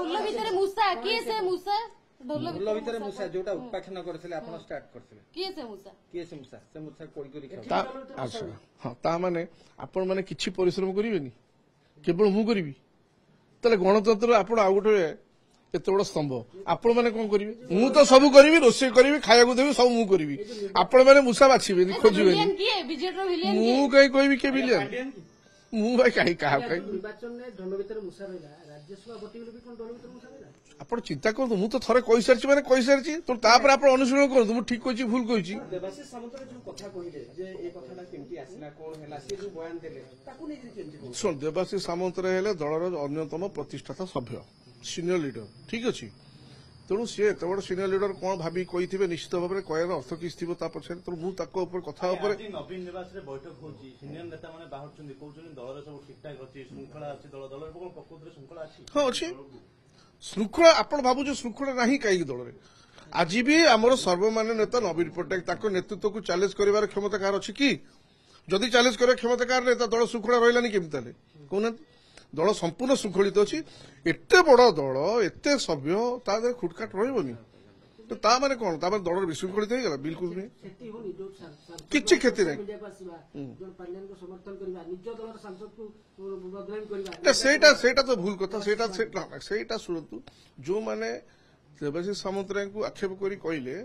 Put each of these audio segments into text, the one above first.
ढोल भितर मूसा किए से मूसा ढोल भितर मूसा जोटा उपाख्यान करथिले आपण स्टार्ट करथिले किए से मूसा से मूसा कोई करी अच्छा हाँ ता माने आपण माने किछि परिश्रम करिवेनी केवल मु करिवि ताले गणतंत्र आपण आ गोटे एते बड़ स्तंभ आपण माने कोन करिवे मु तो सब करिवि रोसे करिवि खाया को देबि सब मु करिवि आपण माने मूसा बाछिबेनी खोजिबेनी किए बीजेडी रो विलियन मु कई कहबि के बिलियन मु भाई काई कहा कई निर्वाचन में ढोल भितर मूसा रहला राज्यसभा भोटिंग भी कोन ढोल भितर मूसा रहला आपण चिंता करतु मु तो थरे कहि सारछि माने कहि सारछि तो तापर आपण अनुसरण करतु मु ठीक कहिछि भूल कहिछि देवाशीष सामंत जो कथा कहिले जे ए कथाटा केमती आसिना कोन हैला से जो बयान देले ताकू नै केमती सुन देवाशीष सामंत हेले दलर अन्यतम प्रतिष्ठाता सभ्य सीनियर लीडर ठीक अछि तेणु सी एत बड़ सीनियर लीडर कौन भाभी कही निश्चित भाव में कहर अर्थ कि थी पछे तो मुझे कथा नवीन निवास बैठक होची सीनियर नेता माने बाहरचंदी कहउचंदी दलर सब ठीक ठाक अछि श्रृंखला अछि दल कोन प्रकृति श्रृंखला अछि हां अछि श्रृंखला आपण भाबु जो श्रृंखला नाही काई दल रे आज भी हमर सर्वमान्य नेता नवीन पट्टनायक ताको नेतृत्व को चैलेंज करिवार क्षमता कार अछि कि जदि चैलेंज करे क्षमता कार नेता दल श्रृंखला रहिलानी केमि ताले कोन दल संपूर्ण श्रृंखलित अच्छी एते बड़ दल एते सभ्य ता खुटखाट रही तो ता माने कौन ता माने दल विशृंखलित हो गला बिल्कुल नहीं किछि क्षति नहीं सेटा तो भूल कथा सेटा शुणु जो माने देवाशीष सामंतराय को आक्षेप करी कहले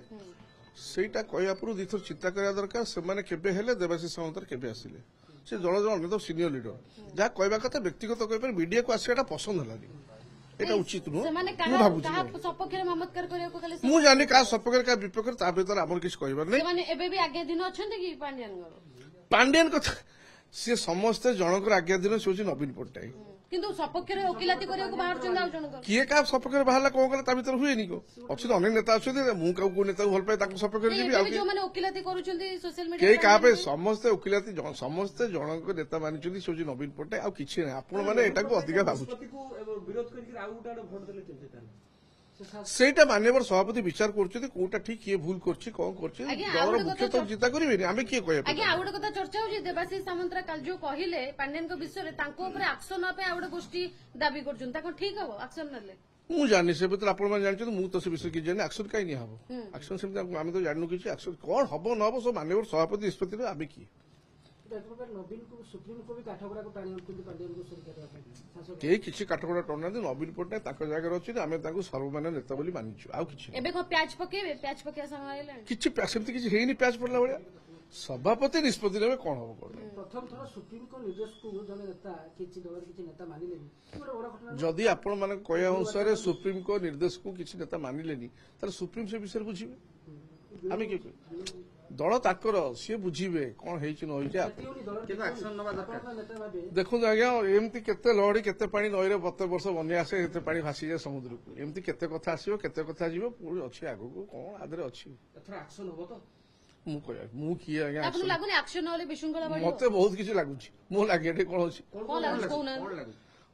सेटा कहया पूर्व दिथर चिंता करा दरकार से माने केबे हेले देवाशीष सामंतराय केबे आसिले से दल जन अन्यतम सीनियर लीडर जहाँ कहवा कथा व्यक्तिगत कह मीडिया को आसा पसंद है उचित नुह मु जानी क्या सपक्ष क्या विपक्ष ता भीतर आम किसी कहबार पांड्यान कथा सी समस्ते जनकर आज्ञा दिन से नवीन पट्टनायक किंतु सपक्ष ओकिलाती किए क्या सपक्ष बाहर कौन कले भर हुए अच्छे अनेक नेता अच्छे मुझे नेता भल पाए सपक्ष क्या समस्ते ओकिलाती समस्ते जनक नेता मानी से नवीन पट्टनायक आ कि आपण मैंने अधिका भाव सेटा मान्यवर सभापति विचार करोटा ठीक किए भूल कर मुख्य तो चिंता करेंगे आम किए गोटे कथा चर्चा हो देवाशीष सामंतराय काल जो कहले पांड्यान विषय आक्शन गोटे गोष्ठी दाबी कर ठीक हम आक्शन ना मुझे जानी से आप जानते मुझे तो से विषय किसी जानी आक्शन कहीं नहीं हम आक्शन से आम तो जानू कि आक्शन कौन हम न हम सब मान्यवर सभापति निष्पत्ति आम किए कई किसी काठगड़ा टना नवीन पट्टनायक जगह अच्छे आम सर्वमान्य नेता बोली मानिचु आउ किसी प्याच पड़ला भाया सभापति निष्पत्ति ने कौन हम प्रथम थर सुप्रीमकोर्ट निर्देश को जने नेता किछि दलर किछि नेता मानिलेनी जदि आपण माने कहया अनुसार सुप्रीमकोर्ट निर्देश को किछि नेता मानिलेनी तार सुप्रीम से विषय बुझिबे आमे के दल ताकर सी बुझे कौन देखो आज्ञा एमती केते लहड़ी केते पानी नई प्रत्येक वर्ष बन्या आसे केते पानी भासी जाए समुद्र को एमती केते कथा आसीबो केते कथा जीवो पूरी अछि आगो को कौन आदरे अछि एथरा एक्शन होबो तो मु किए आज्ञा आपन लागुनी एक्शन होले विशृंखला बाड़ी मते बहुत किछि लागुछि मो लागे एटे कोन अछि कोन लागुछि कोन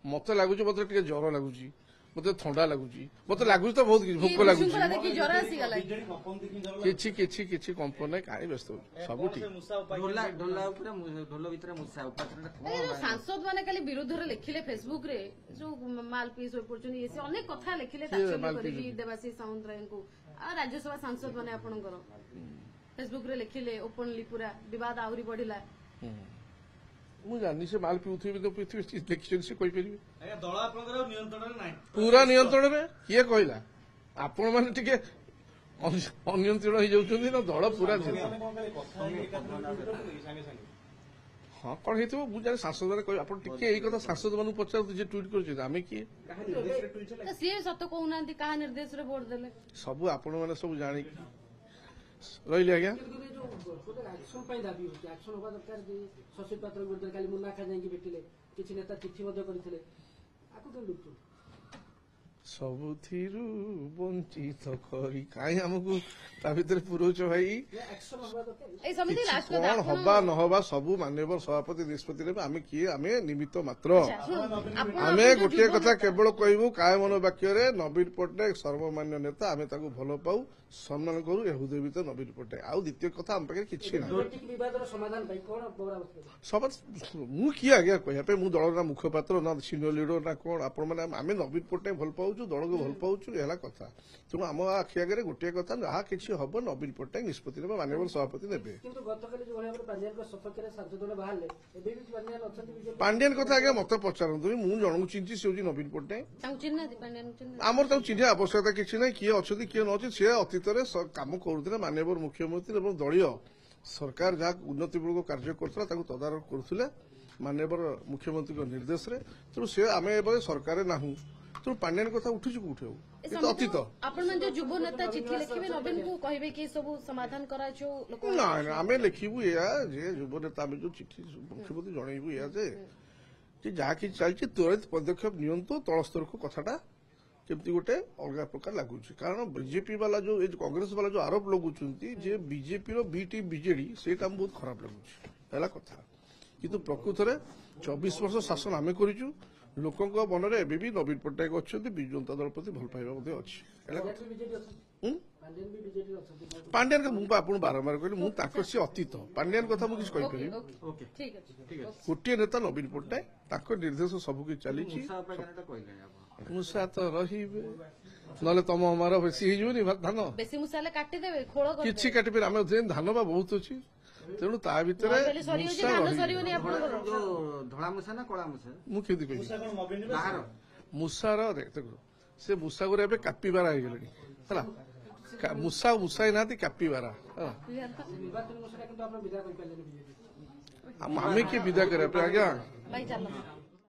मते लागुछि मते टिके ज्वर लागुछि मते ठंडा लागुछि मते लागुछि तो बहुत भूख लागुछि ज्वर आसी गला किछि किछि किछि कंपन काई व्यस्त सब ठीक ढोला ढोला ऊपर ढोल भीतर मूसा उपात्र सांसद माने खाली विरोध रे लिखिले फेसबुक रे जो मालपीस होय पड़छन ये से अनेक कथा लिखिले ताचो करी देवाशीष सामंतराय को आ राज्यसभा सांसद माने आपनकर फेसबुक रे लिखिले ओपनली पूरा विवाद आउरी बढ़िला मु जानी से माल पिउथि तो पृथ्वी देखिन से कोइ परिबे आया दल आपनकर नियंत्रण रे नाही पूरा नियंत्रण रे किए कहला आपण माने टिके अनियंत्रण हो जाउछन ना दल पूरा हाँ कौन हेतु मुझे सांसद ने आप टिके कथा सांसद मान पचार जे ट्वीट कर आम किए सी सत कहना क्या निर्देश रे वोट देले सब आपण मैंने सब जानी रही आज्ञा एक्शन पई दाबी होची एक्शन होबा दरकार जे सचिव पात्र गुरदर काली मुन्ना खा जाई भेटिले किछि नेता चिट्ठी मध्ये करिथिले आकु के लुटु सबुथिरु वंचित करी काई हमकु ता भीतर पुरोच भाई एक्शन होबा दरकार ए समिति लास्ट कौन हबा न हबा सब मान्यवर सभापति निष्पत्ति रे आमे किए आमे निमित्त मात्र आमे गोटे कथा केवल कहबू काय मन वाक्य रे नवीन पट्टनायक सर्वमान्य नेता आमे ताकू भलो पाऊ सम्मान करू हृदय भीतर नवीन पट्टनायक आउ द्वितीय कथा हम पाखे किछि ना विवादर समाधान भाई कोन प्रोग्राम सब मु किए आज्ञा कहया पे मु दलर ना मुखपात्र ना सीनियर लीडर ना कोन आपण माने आमे नवीन पट्टनायक भल पाऊ ପାଉଛୁ ଦଳକୁ ଭଲ ପାଉଛୁ ଏ ହେଲା କଥା। ତେଣୁ ଆମ ଆଖି ଆଗରେ ଗୋଟିଏ କଥା, ଯାହା କିଛି ହବ ନବୀନ ପଟ୍ଟନାୟକ ନିଷ୍ପତ୍ତି ନେବେ, ମାନ୍ୟବର ସଭାପତି ନେବେ। କିନ୍ତୁ ଗତକାଲି ଯୋଉ ଭାବରେ ପାଣ୍ଡିଆନଙ୍କ ସପକ୍ଷରେ ସାଂସଦମାନେ ବାହାରିଲେ, ଏବେ ବି ପାଣ୍ଡିଆନ ଅଛନ୍ତି ବିଜେପି। ପାଣ୍ଡିଆନ କଥା ଆଜ୍ଞା ମତେ ପଚାରନ୍ତୁନି, ମୁଁ ଜଣକୁ ଚିହ୍ନିଛି, ସେ ହଉଛି ନବୀନ ପଟ୍ଟନାୟକ। ତାଙ୍କୁ ଚିହ୍ନିନାହାନ୍ତି ପାଣ୍ଡିଆନଙ୍କୁ ଚିହ୍ନିନାହାନ୍ତି? ଆମର ତାକୁ ଚିହ୍ନିବା ଆବଶ୍ୟକତା କିଛି ନାହିଁ, କିଏ ଅଛନ୍ତି କିଏ ନ ଅଛି। ସେ ଅତୀତରେ କାମ କରୁଥିଲେ, ମାନ୍ୟବର ମୁଖ୍ୟମନ୍ତ୍ରୀ ଏବଂ ଦଳୀୟ ସରକାର ଯାହା ଉନ୍ନତିମୂଳକ କାର୍ଯ୍ୟ କରୁଥିଲା ତାକୁ ତଦାରଖ କରୁଥିଲେ ମାନ୍ୟବର ମୁଖ୍ୟମନ୍ତ୍ରୀଙ୍କ ନିର୍ଦ୍ଦେଶରେ। ତେଣୁ ସେ ଆମେ ଏବେ ସରକାରରେ ନାହୁଁ, ତେଣୁ ପାଣ୍ଡିଆନ କଥା ଉଠୁଛି କୋଉଠି ଆଉ, ଏ ତ ଅତୀତ। ଆପଣମାନେ ଯୋଉ ଯୁବ ନେତା ଚିଠି ଲେଖିବେ ନବୀନଙ୍କୁ କହିବେ କି ସବୁ ସମାଧାନ କରାଯାଉ ଲୋକ? ନାଇଁ ନା, ଆମେ ଲେଖିବୁ ଏୟା ଯେ ଯୁବ ନେତା ଆମେ ଯୋଉ ଚିଠି ମୁଖ୍ୟମନ୍ତ୍ରୀ ଜଣେଇବୁ ଏୟା ଯେ ଯାହା କିଛି ଚାଲିଛି ତ୍ୱରିତ ପଦକ୍ଷେପ ନିଅନ୍ତୁ, ତଳ ସ୍ତରକୁ କଥାଟା କେମିତି ଗୋଟେ ଅଲଗା ପ୍ରକାର ଲାଗୁଛି। କାରଣ ବିଜେପି ବାଲା ଯୋଉ କଂଗ୍ରେସ ବାଲା ଯୋଉ ଆରୋପ ଲଗାଉଛନ୍ତି ଯେ ବିଜେପିର ବି ଟିମ୍ ବିଜେଡି, ସେଇଟା ଆମକୁ ବହୁତ ଖରାପ ଲାଗୁଛି ହେଲା କଥା। କିନ୍ତୁ ପ୍ରକୃତରେ 24 ବର୍ଷ ଶାସନ ଆମେ କରିଛୁ, ଲୋକଙ୍କ ମନରେ ଏବେ ବି ନବୀନ ପଟ୍ଟନାୟକ ଅଛନ୍ତି, ବିଜୁ ଜନତା ଦଳ ପ୍ରତି ଭଲ ପାଇବା ମଧ୍ୟ ଅଛି ହେଲା କଥା। ପାଣ୍ଡିଆନ ମୁଁ ଆପଣଙ୍କୁ ବାରମ୍ବାର କହିଲି, ମୁଁ ତାଙ୍କ ସେ ଅତୀତ, ପାଣ୍ଡିଆନ କଥା ମୁଁ କିଛି କହିପାରିବି। ଠିକ ଅଛି। ଗୋଟିଏ ନେତା ନବୀନ ପଟ୍ଟନାୟକ, ତାଙ୍କ ନିର୍ଦ୍ଦେଶ ସବୁ କିଛି ଚାଲିଛି। ମୂଷା ତ ରହିବେ, ନହେଲେ ତମ ଆମର ବେଶୀ ହେଇଯିବନି ଧାନ, ବେଶୀ ମୂଷା ହେଲେ କାଟିଦେବେ, ଖୋଳ କିଛି କାଟିପାରିବେ। ଆମେ ଧାନ ବା ବହୁତ ଅଛି, ତେଣୁ ତା ଭିତରେ ସରିଯାଉଛି, ଧାନ ସରିବନି ଆପଣଙ୍କର। ଧଳା ମୂଷା ନା କଳା ମୂଷା? ମୁଁ କେମିତି କହିବି କଣ ନବୀନ ନିବାସ? ବାହାର ମୂଷାର ଦେଖ, ସେ ମୂଷା ଗୁରା ଏବେ କାପିବାରା ହେଇଗଲେଣି ହେଲା। ମୂଷା ମୂଷା ହେଇନାହାନ୍ତି, କାପିବାରା ହେଲା। ନିର୍ବାଚନ ମୂଷାଟା କିନ୍ତୁ ଆପଣ ବିଦା କରିପାରିଲେନି ବିଜେପି। ଆମେ କିଏ ବିଦା କରିବା ପାଇଁ ଆଜ୍ଞା? ଭାଇ ଚାଲ।